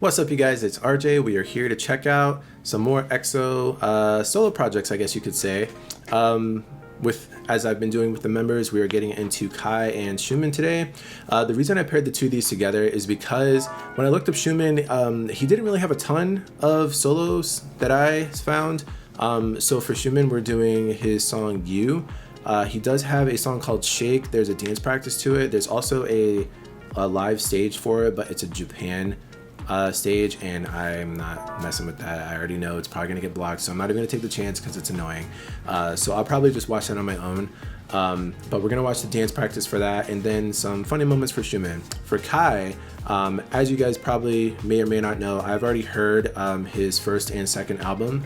What's up, you guys? It's RJ. We are here to check out some more EXO solo projects, I guess you could say. As I've been doing with the members, we are getting into Kai and Xiumin today. The reason I paired the two of these together is because when I looked up Xiumin, he didn't really have a ton of solos that I found. So for Xiumin, we're doing his song You. He does have a song called Shake. There's a dance practice to it. There's also a live stage for it, but it's a Japan stage, and I'm not messing with that. I already know it's probably gonna get blocked, so I'm not even gonna take the chance because it's annoying. So I'll probably just watch that on my own. But we're gonna watch the dance practice for that, and then some funny moments for Xiumin. For Kai, as you guys probably may or may not know, I've already heard his first and second album.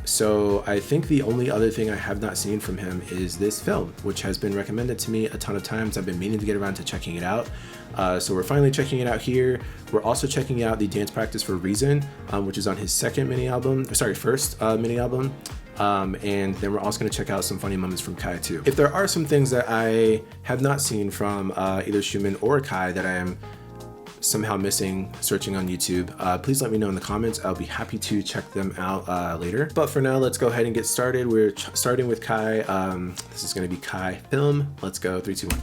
So I think the only other thing I have not seen from him is this film, which has been recommended to me a ton of times. I've been meaning to get around to checking it out. So we're finally checking it out here. We're also checking out the dance practice for Reason, which is on his first mini album. And then we're also going to check out some funny moments from Kai too. If there are some things that I have not seen from either Xiumin or Kai that I am somehow missing searching on YouTube, please let me know in the comments. I'll be happy to check them out later. But for now, let's go ahead and get started. We're starting with Kai. This is going to be Kai Film. Let's go. 3, 2, 1.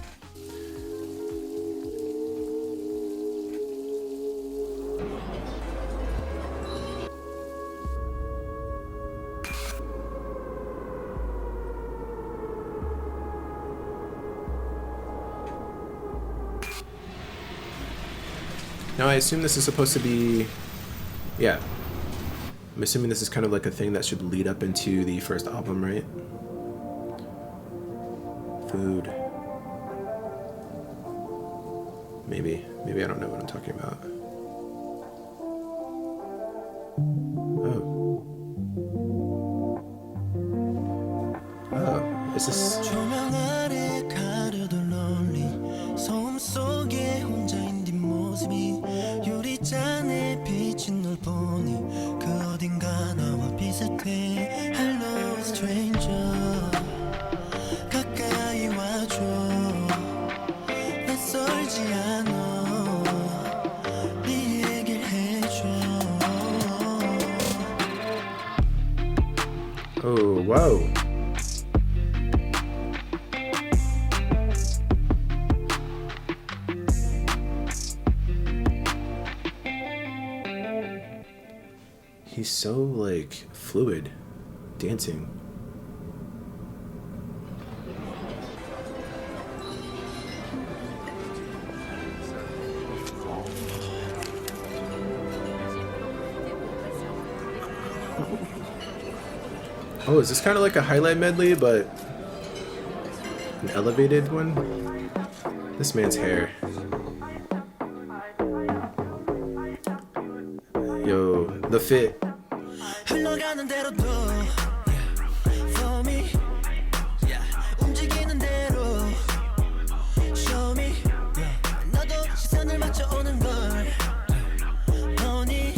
Now I assume this is supposed to be, yeah, I'm assuming this is kind of like a thing that should lead up into the first album, right? Food. Maybe I don't know what I'm talking about. Oh, is this? 유리잔에 비친 널 보니 그 어딘가 나와 비슷해 Hello stranger 가까이 와줘 낯설지 않아 네 얘기를 해줘 Oh, whoa. He's so like fluid dancing. Oh, is this kind of like a highlight medley, but an elevated one? This man's hair. Yo, the fit. 흘러가는 대로 둬 For me 움직이는 대로 Show me 너도 시선을 맞춰오는 걸 보니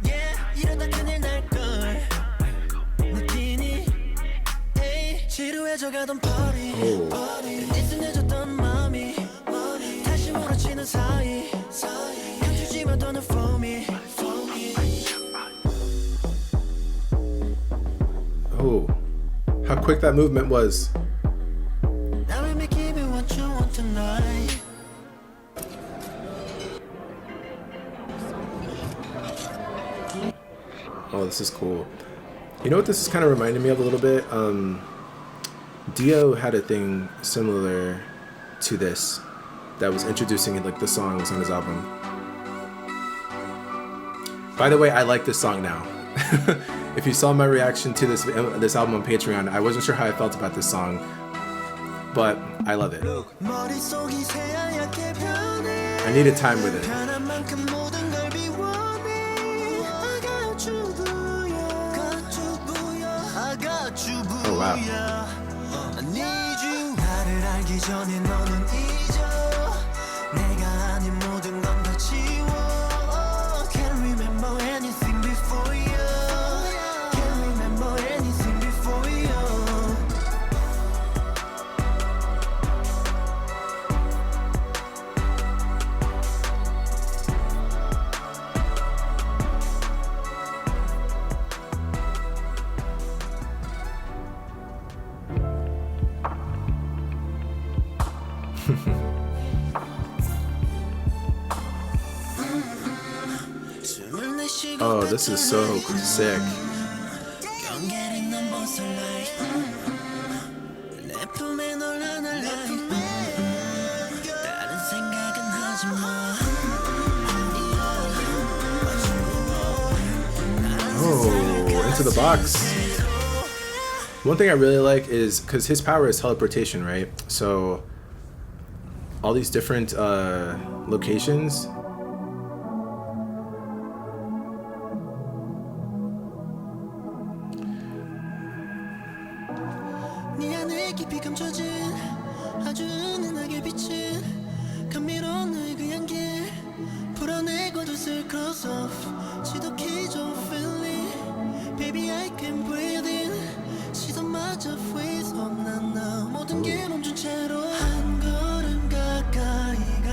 Yeah 이러다 큰일 날걸 느끼니 Hey 지루해져가던 party 느슨해졌던 마음이 다시 몰아치는 사이 감추지마 더는 for me Oh, how quick that movement was. Oh, this is cool. You know what this is kind of reminding me of a little bit? Dio had a thing similar to this that was introducing like the songs on his album. By the way, I like this song now. If you saw my reaction to this album on Patreon, I wasn't sure how I felt about this song, but I love it. I needed time with it. Oh wow. Oh, this is so sick. 경계를 넘어설래 내 품에 널 안을래 다른 생각은 하지마 Oh, into the box. One thing I really like is because his power is teleportation, right? So all these different locations. 네 안에 깊이 감춰진 아주 은은하게 비친 감미로운 너의 그 향기 풀어내고도 쓸 cross off 지독해져 feeling baby I can breathe in 시선마저 freeze up 난 나 모든 게 멈춘 채로 한 걸음 가까이 가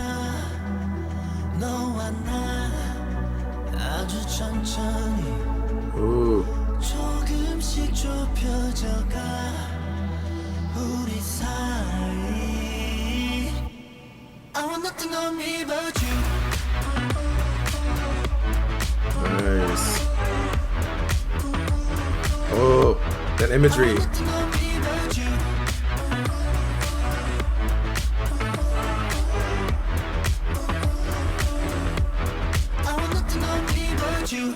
너와 나 아주 천천히 Ooh. 조금씩 좁혀져가 우리 사이 I want nothing on me but you Nice. Oh, that imagery. nothing on me but you I want nothing on me but you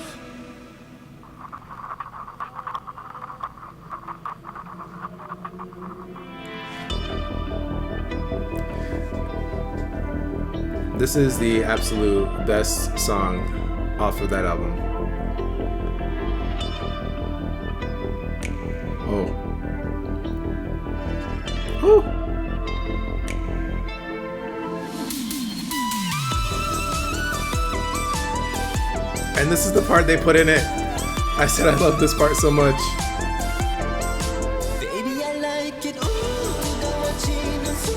This is the absolute best song off of that album. Oh. Woo. And this is the part they put in it. I said I love this part so much. Baby I like it 뜨거워지는 숨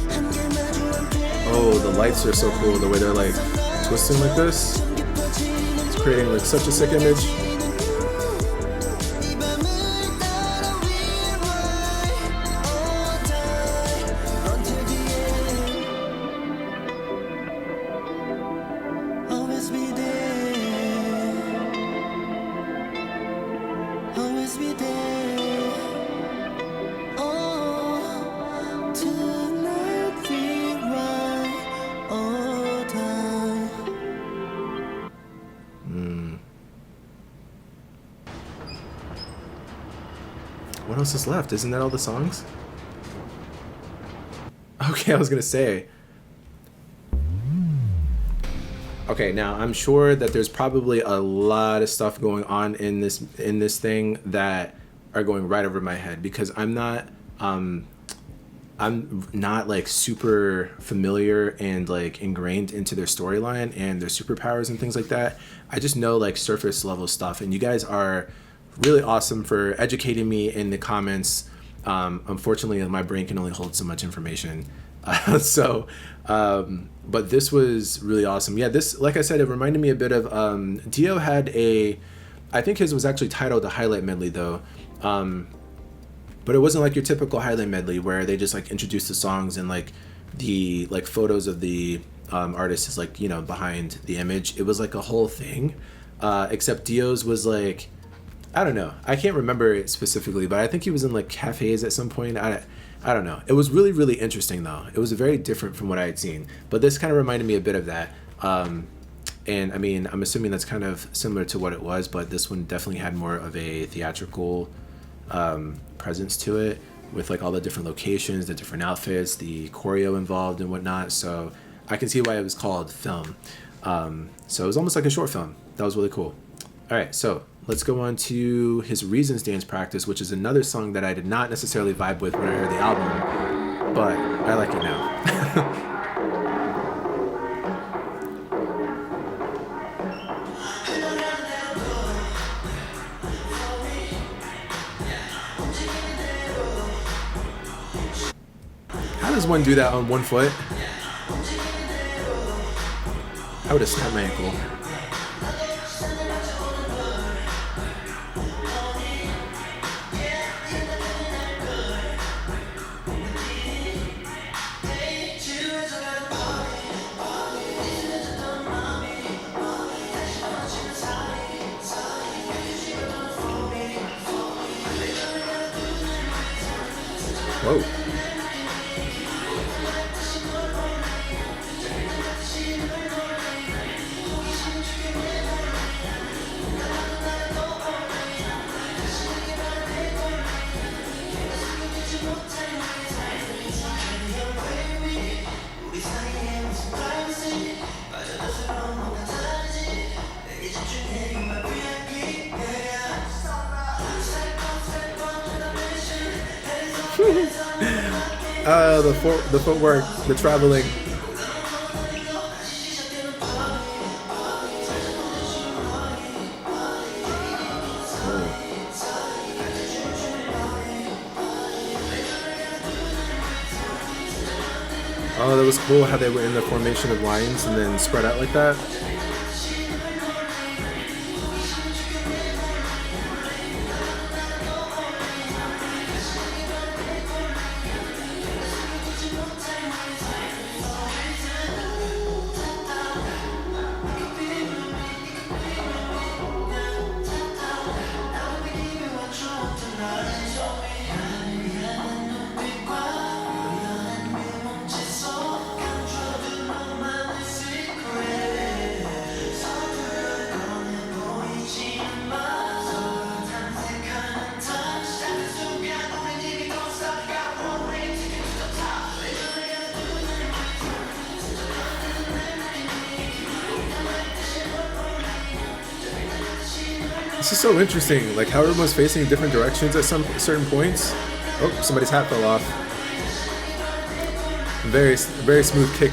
함께 마주 함께 Oh, the lights are so cool. The way they're like twisting like this. It's creating like such a sick image. 이 밤을 따라 we'll ride all time until the end always be there always be there oh tonight we ride all time What else is left? Isn't that all the songs? Okay, I was gonna say. Okay, now I'm sure that there's probably a lot of stuff going on in this thing that are going right over my head because I'm not like super familiar and like ingrained into their storyline and their superpowers and things like that. I just know like surface level stuff, and you guys are really awesome for educating me in the comments. Unfortunately, my brain can only hold so much information. But this was really awesome. Yeah, this, like I said, it reminded me a bit of Dio had I think his was actually titled a highlight medley though. But it wasn't like your typical highlight medley where they just like introduce the songs and like the like photos of the artist is like, you know, behind the image. It was like a whole thing. Except Dio's was like, I don't know. I can't remember it specifically, but I think he was in like cafes at some point. I don't know. It was really, really interesting though. It was very different from what I had seen, but this kind of reminded me a bit of that. And I mean, I'm assuming that's kind of similar to what it was, but this one definitely had more of a theatrical presence to it with like all the different locations, the different outfits, the choreo involved and whatnot. So I can see why it was called film. So it was almost like a short film. That was really cool. All right, so let's go on to his Reasons Dance Practice, which is another song that I did not necessarily vibe with when I heard the album, but I like it now. How does one do that on one foot? I would have snapped my ankle. Whoa. The footwork, the traveling. Oh, that was cool how they were in the formation of lines and then spread out like that. This is so interesting, like how everyone's facing different directions at some certain points. Oh, somebody's hat fell off. Very smooth kick.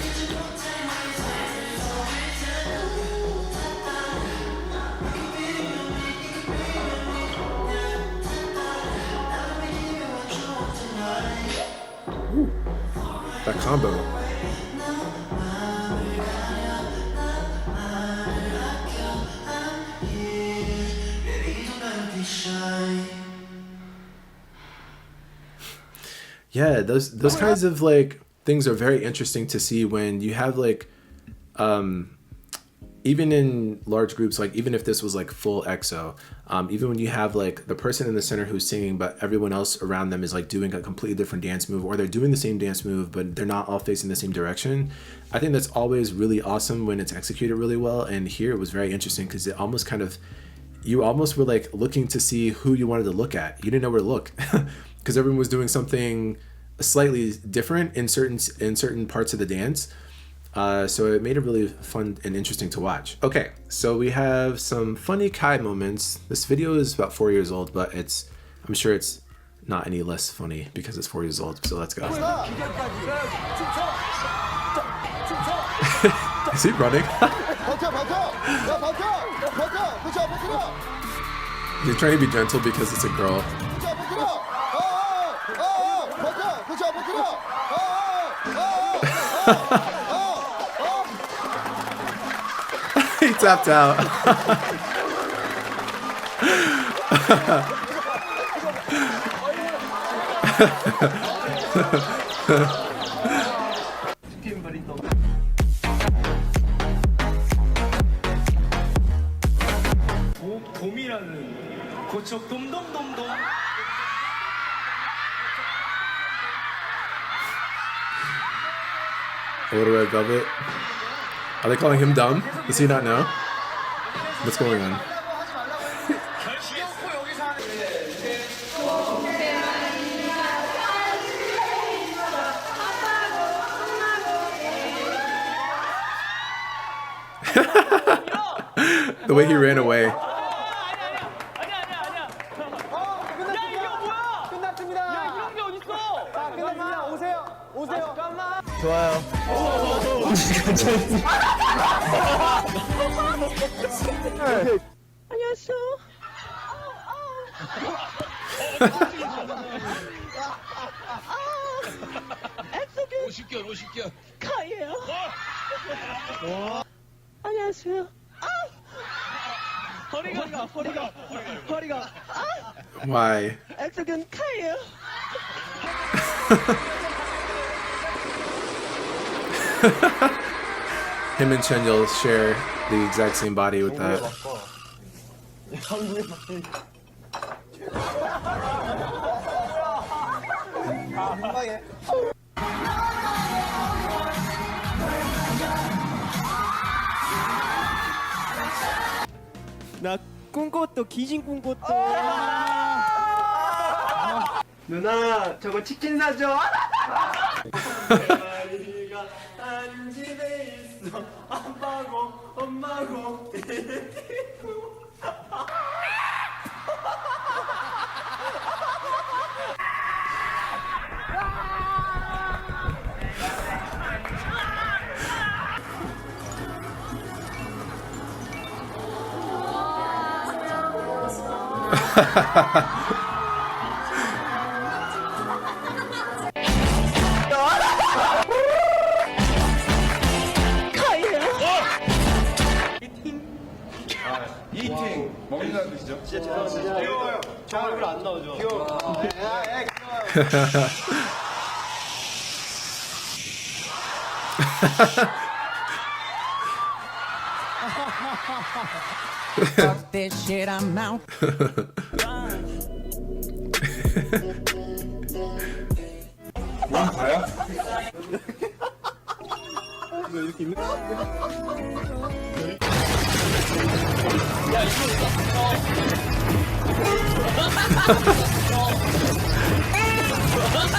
Ooh, that combo. Yeah, those kinds of like things are very interesting to see when you have like even in large groups, like even if this was like full EXO, even when you have like the person in the center who's singing but everyone else around them is like doing a completely different dance move, or they're doing the same dance move but they're not all facing the same direction. I think that's always really awesome when it's executed really well, and here it was very interesting because it almost kind of, you almost were like looking to see who you wanted to look at. You didn't know where to look because everyone was doing something slightly different in certain parts of the dance. So it made it really fun and interesting to watch. Okay, so we have some funny Kai moments. This video is about 4 years old, but I'm sure it's not any less funny because it's 4 years old. So let's go. Is he running? He's trying to be gentle because it's a girl. He tapped out. A little red velvet. Are they calling him dumb? Does he not know? What's going on? The way he ran away. 좋아요. 안녕하세요. 엑소균 50개월. 카이예요. 안녕하세요. 허리가. Why? 엑소균 카이예요. Him and Chen Yul share the exact same body with that. 나 꿈꿨도 기진 꿈꿨도. 누나 저거 치킨 사줘. 이팅 먹는다는 뜻이죠? 진짜 귀여워요. 저 얼굴 안 나오죠? 귀여워. Fuck this shit, I'm out. 가요?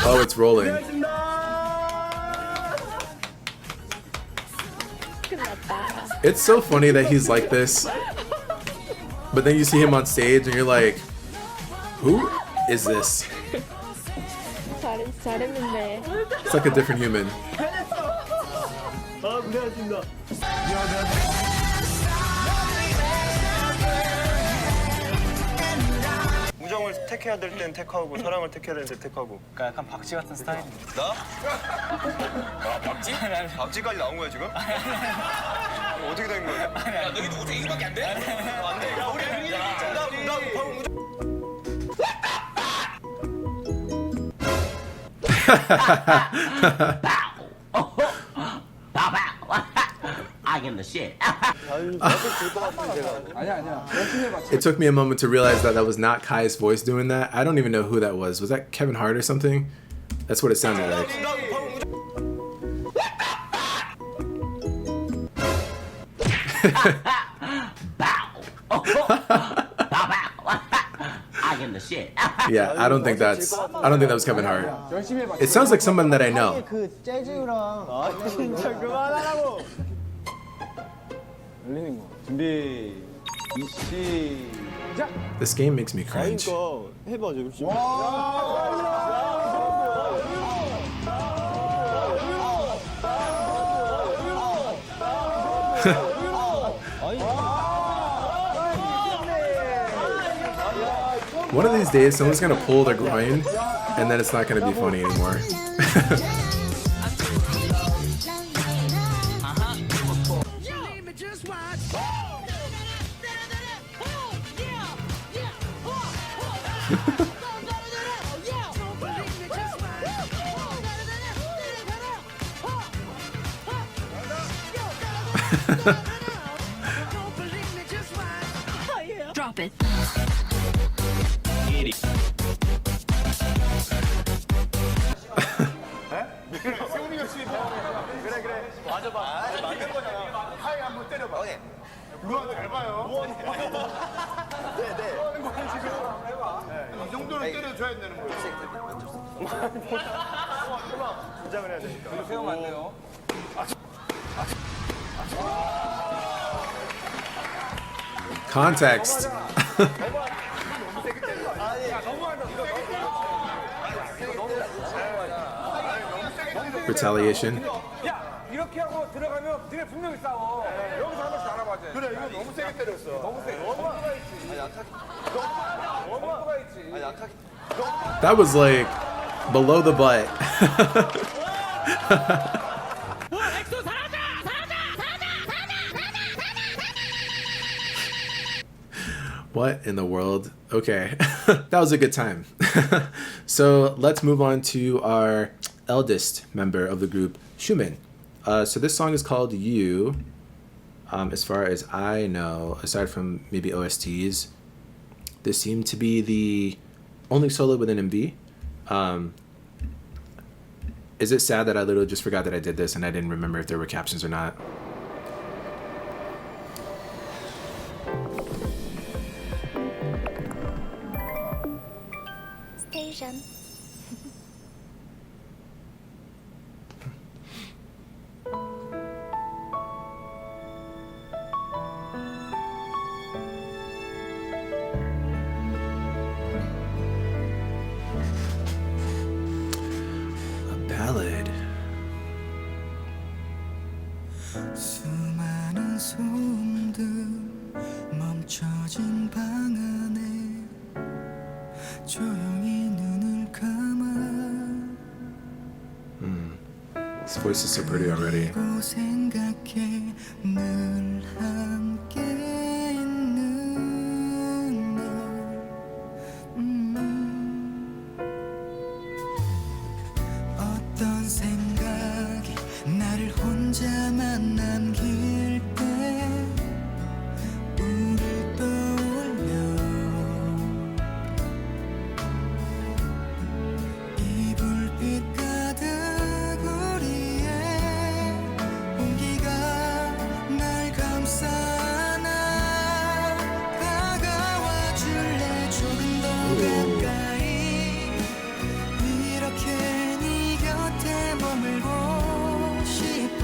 Oh, it's rolling. It's so funny that he's like this, but then you see him on stage and you're like, who is this? 잘했는데. It's like a different human. 아 고생하셨습니다. 우정을 택해야 될 땐 택하고 사랑을 택해야 될 땐 택하고. 그러니까 약간 박쥐 같은 스타일. 나? 아 박쥐? 박쥐까지 나온 거야 지금? 어떻게 된 거야? 야 너희 누구 중에 이거밖에 안 돼? 안 돼. 야 우리 나 방금 우정. I am the shit. It took me a moment to realize that that was not Kai's voice doing that. I don't even know who that was. Was that Kevin Hart or something? That's what it sounded like. I am the shit. Yeah, I don't think that was Kevin Hart. It sounds like someone that I know. 그 재즈랑. 아 진짜 그만하라고. 열리는 거. 준비. 시작. This game makes me cringe. 이거 해봐 좀. One of these days, someone's gonna pull their groin, and then it's not gonna be funny anymore. Drop it. 세훈이 열심히 배워내요. 그래. 맞아. 맞는 거잖아. 하이 한번 때려봐. 루아 잘 봐요. 네. 하는 거야 지금. 해봐. 이 정도는 때려줘야 되는 거예요. 긴장을 해야 되니까. 세우면 안 돼요. Context. Retaliation. 야 이렇게 하고 들어가면 니네 분명히 싸워. 여기서 한 번씩 알아봐야 돼. 그래 이거 너무 세게 때렸어. 너무 세게. 너무가 있지. 아 약하게. 너무가 있지. 아 약하게. That was like below the butt. What in the world? Okay, that was a good time. So let's move on to our eldest member of the group, Xiumin. So this song is called You. As far as I know, aside from maybe OSTs, this seemed to be the only solo with an MV. Is it sad that I literally just forgot that I did this and I didn't remember if there were captions or not? 스테이션. A ballad. 수많은 소음들 멈춰진 방 안에 조용히 눈을 감아 His voice is so pretty already. 그리고 생각해 늘 함께 있는 널 어떤 생각이 나를 혼자만 남길 때 우릴 떠올려 이 불빛 가득 우리의 온기가 날 감싸 안아 다가와 줄래 조금 더 가까이 이렇게 네 곁에 머물고 싶어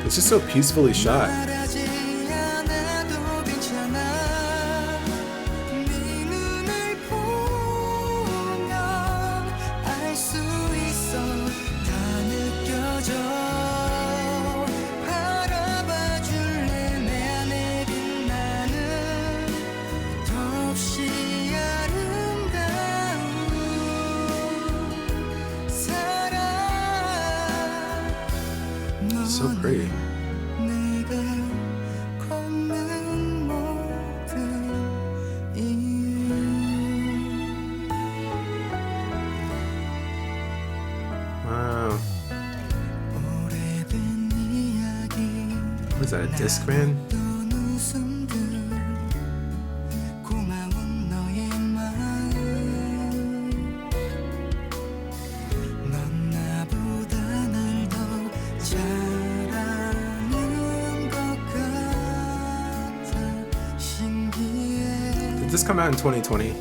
It's just so peacefully shot. 말하지 않아도 괜찮아 네 눈을 보면 알 수 있어 다 느껴져 바라봐 줄래 내 안에 빛나는 덧없이 아름다운 사랑 So pretty. 내가 걷는 모든 이유 Wow. 오래된 이야기 What is that, a Discman? 또 웃음들 고마운 너의 마음 넌 나보다 날 더 잘 아는 것 같아 신기해 Did this come out in 2020?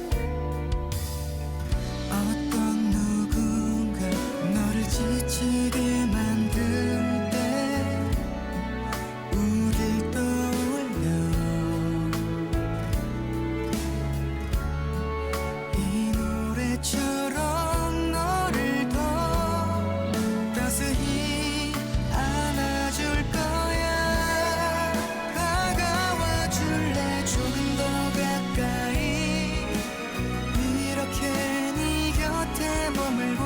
어떤 누군가 너를 지치게 만들 때 우릴 떠올려 이 노래처럼 너를 더 따스히 안아줄 거야 다가와 줄래 조금 더 가까이 이렇게 네 곁에 머물고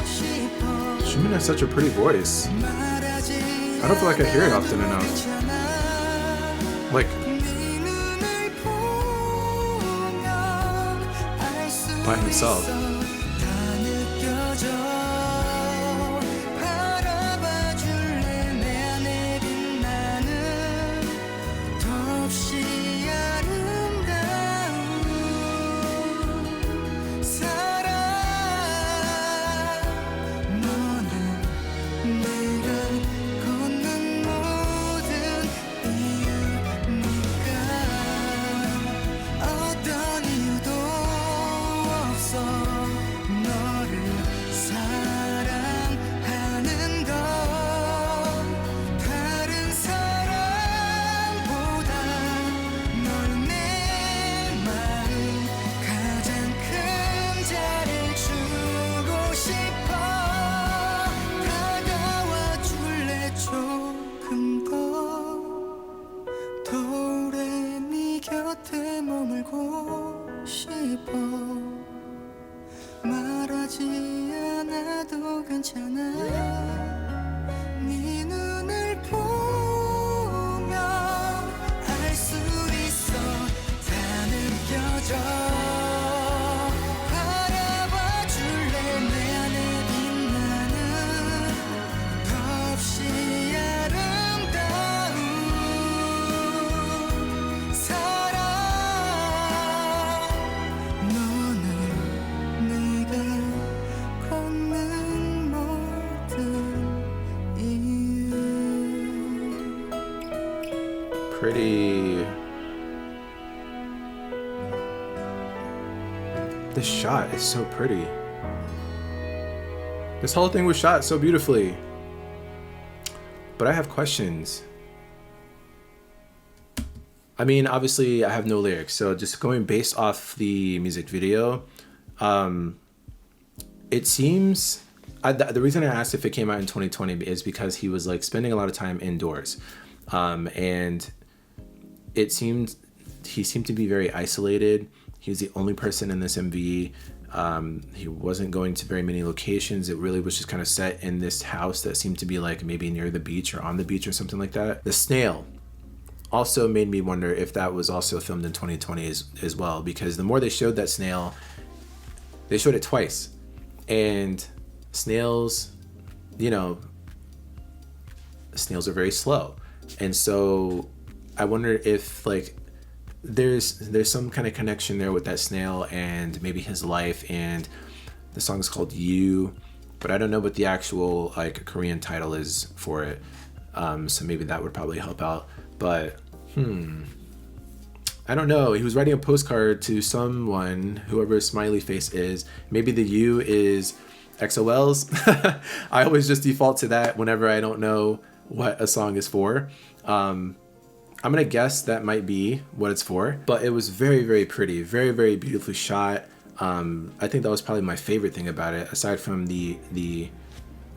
싶어 Xiumin has such a pretty voice. 말하지 I don't feel like I hear it often enough. Like, 네 눈을 보면 알 수 by himself. 있어 다 느껴져 바라봐 줄래 내 안에 빛나는 덧없이 아름다운 사랑 너는 내가 걷는 모든 이유니까 어떤 이유도 없어 너를 사랑하는 건 다른 사람보다 널 내 마음 가장 큰 자를 주고 싶어 다가와 줄래 조금 더 오래 네 곁에 머물고 싶어 말하지 않아도 괜찮아 네 눈을 보면 알 수 있어 다 느껴져 바라봐 줄래 내 안에 빛나는 덧없이 아름다운 사랑 너는 내가 걷는 모든 pretty. This shot is so pretty. This whole thing was shot so beautifully. But I have questions. I mean, obviously I have no lyrics, so just going based off the music video, it seems, the reason I asked if it came out in 2020 is because he was like spending a lot of time indoors, and he seemed to be very isolated. He was the only person in this MV. He wasn't going to very many locations. It really was just kind of set in this house that seemed to be like maybe near the beach or on the beach or something like that. The snail also made me wonder if that was also filmed in 2020 as well, because the more they showed that snail, they showed it twice, and snails, you know, snails are very slow, and so I wonder if like there's some kind of connection there with that snail and maybe his life. And the song's called You, but I don't know what the actual like Korean title is for it, so maybe that would probably help out. But I don't know. He was writing a postcard to someone, whoever Smiley Face is. Maybe the U is XOL's. I always just default to that whenever I don't know what a song is for. I'm gonna guess that might be what it's for, but it was very, very pretty, very, very beautifully shot. I think that was probably my favorite thing about it, aside from the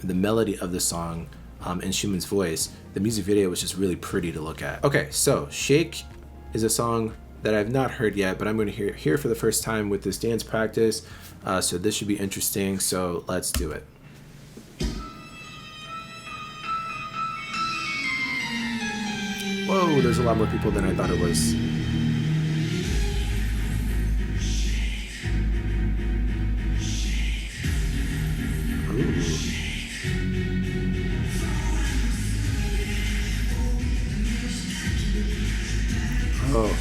melody of the song and Xiumin's voice. The music video was just really pretty to look at. Okay, so Shake is a song that I've not heard yet, but I'm going to hear for the first time with this dance practice. So this should be interesting. So let's do it. Whoa, there's a lot more people than I thought it was. Oh.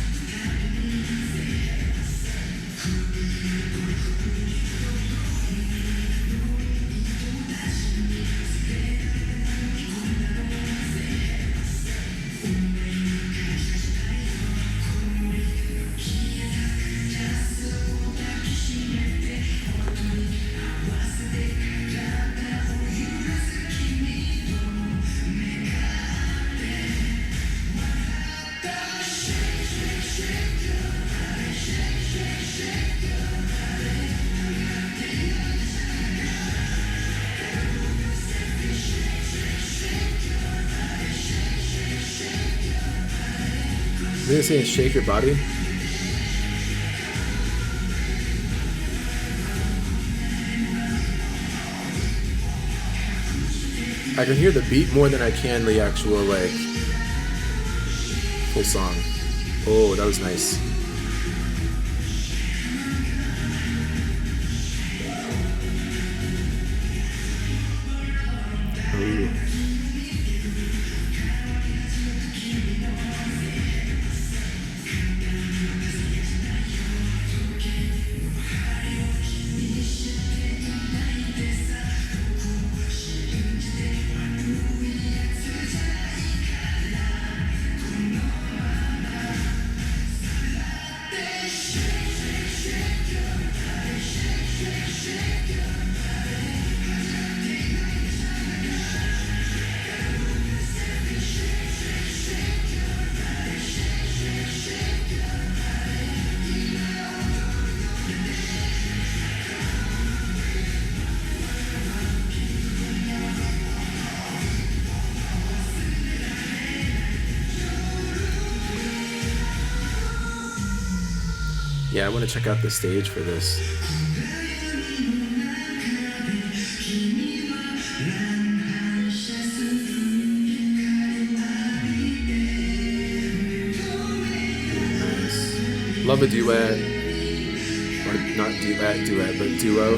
They're saying shake your body. I can hear the beat more than I can the actual like full song. Oh, that was nice. Ooh. Yeah, I want to check out the stage for this. Nice. Love a duet. Or not duet, but duo.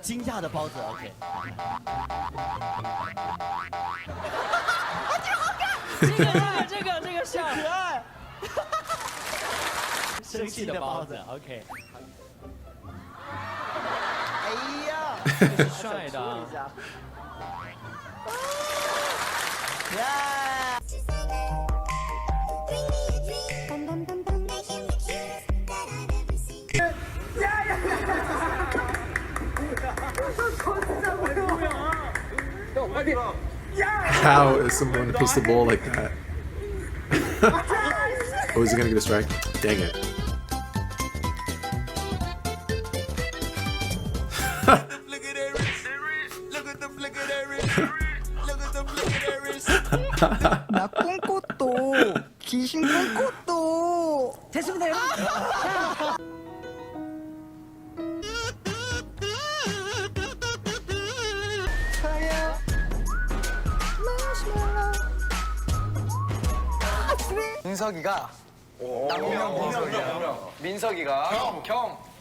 惊讶的包子 OK。这个笑可爱。生气的包子 OK。哎呀，这是帅的啊。How is someone supposed to bowl like that? Oh, is he gonna get a strike? Dang it. 나 꿈꽃도 귀신 꿈꽃도 됐습니다 여러분. 민석이가 민석이가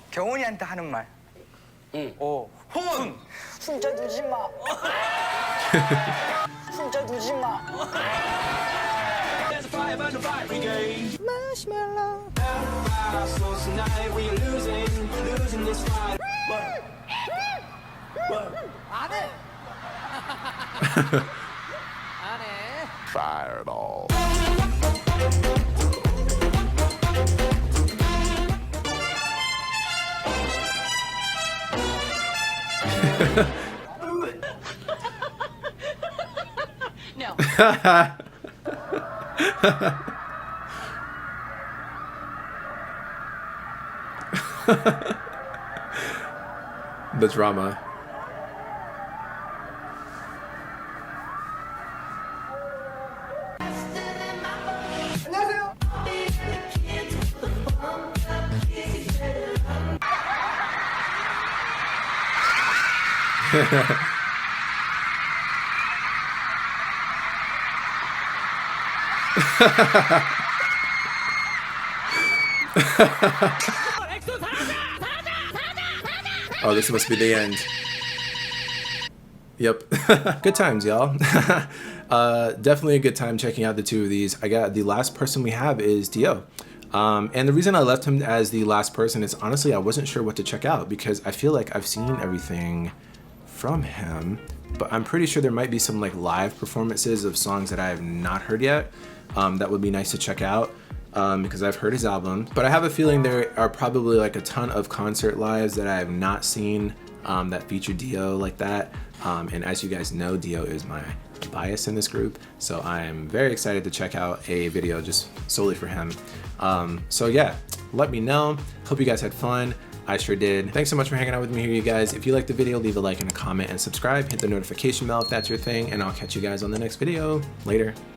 경훈이한테 하는 말. 혼. 진짜 누지 마. 진짜 누지 마. 마시멜로. 안 해. 안 해. Fireball. No. The drama. Oh, this must be the end. Yep. Good times, y'all. Definitely a good time checking out the two of these. I got the last person we have is Dio. And the reason I left him as the last person is honestly I wasn't sure what to check out because I feel like I've seen everything from him, but I'm pretty sure there might be some like live performances of songs that I have not heard yet. That would be nice to check out because I've heard his album, but I have a feeling there are probably like a ton of concert lives that I have not seen that feature Dio like that. And as you guys know, Dio is my bias in this group, so I'm very excited to check out a video just solely for him. So yeah, let me know. Hope you guys had fun. I sure did. Thanks so much for hanging out with me here, you guys. If you liked the video, leave a like and a comment and subscribe. Hit the notification bell if that's your thing, and I'll catch you guys on the next video. Later.